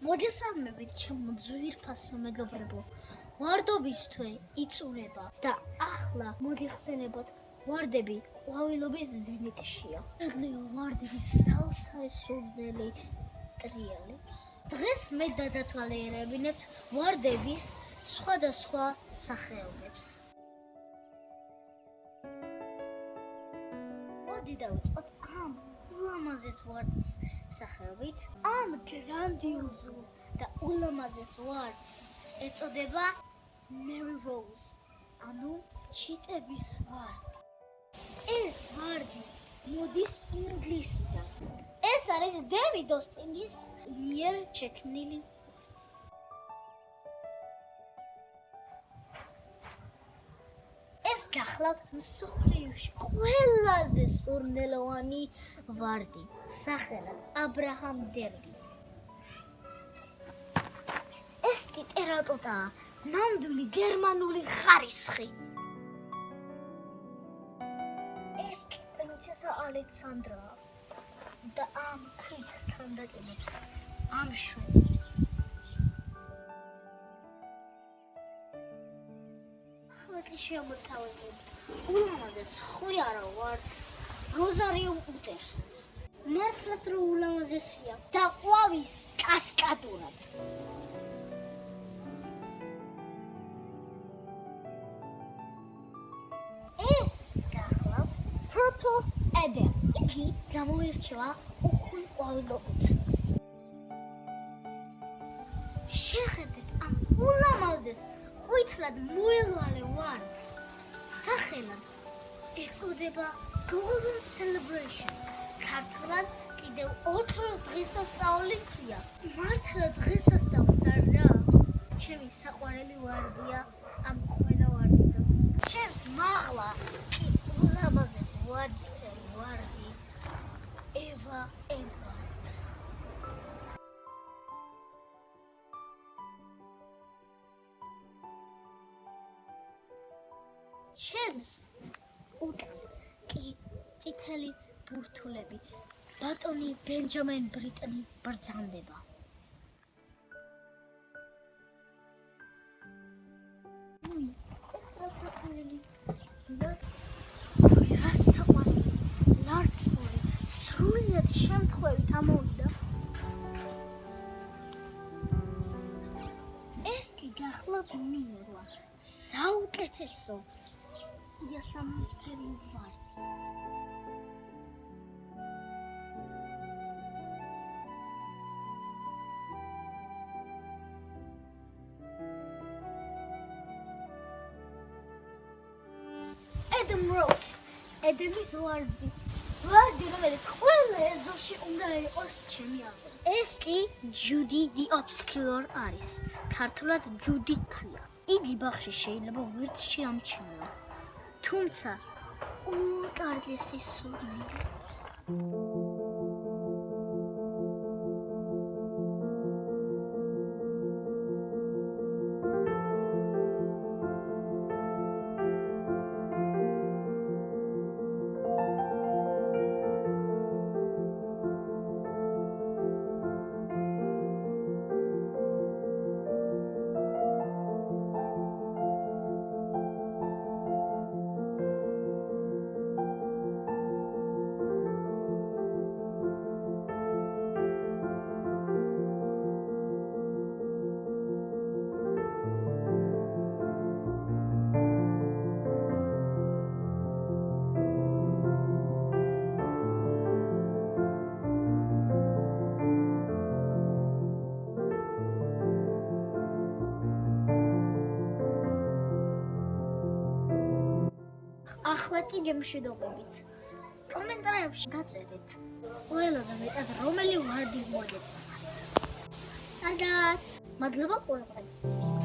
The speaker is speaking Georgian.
მოგესალმებით ჩემო ძვირფასო მეგობრებო. ვარდობისთვის იწურება და ახლა მოგეხსენებათ ვარდები ყვავილობის ზენიტშია. ღლიო ვარდების საოცარი სურნელი ტრიალებს. დღეს მე დადათვალიერებინებთ ვარდების სხვადასხვა სახეობებს. მოდი დავიწყოთ ამ ულამაზეს ვარდის სახეობით. ამ გრანდიოზულ და ულამაზეს ვარდს ეწოდება Mary Rose, ანუ ჩიტების ვარდი. ეს ვარდი მოდის ინგლისიდან. ეს არის დევიდ ოსტინის მიერ შექმნილი. ეს გახლავთ მსოფლიოში ყველაზე სურნელოვანი ვარდი, სახელად აბრაჰამ დერბი. ეს ლიტერატურაა ნამდვილი გერმანული ხარისხი. ეს პრინცესა ალექსანდრაა და ამ ქრისტთან დაკიდებს ამ შვედებს. ახლა შემოთავაზებთ ულამაზეს ხვიარა ვარდს როზარიუმ უტერსს. მართლაც რომ ულამაზესია და ყვავის კასკადურად. ეს გახლავთ Purple Adam. იგი გამოირჩევა უხვი ყვავილობით. შეხედეთ ამ ულამაზეს ყვითლად მოელვალე ვარდს. სახელად ეწოდება Golden Celebration. ქართულად კიდევ 4 დღესასწაული ქვია. მართლა დღესასწაულს არ დაავს. ჩემი საყვარელი ვარდია ამ ყველა ვარდიდან. ჩემს მაღლა ულამაზეს ვარდი ევა ევანს. ჩემს უკან კი წითელი ბურთულები ბატონი ბენჯამინ ბრიტნი ბრძანდება. რა საყვარელი ლარცმორი სრულიად შემთხვევით ამოვიდა. ეს კი გახლავთ მინერვა საუკეთესო იასამნისფერი ვარდი. Adam Rose, Adam's ვარდი, რომელიც ყველა ეზოში უნდა იყოს ჩემი აზრით. ეს კი Judy the Obscure არის, ქართულად ჯუდი ქვია. იგი ბაღში შეიძლება ვერცში ამჩნევა, თუმცა უკარგლესი სურნელი. ახლა კიდე მშვიდობებით. კომენტარებში გაწერეთ ყველაზე მეტად რომელი ვარდი მოგეწონათ. კარგად. მადლობა ყურადღებისთვის.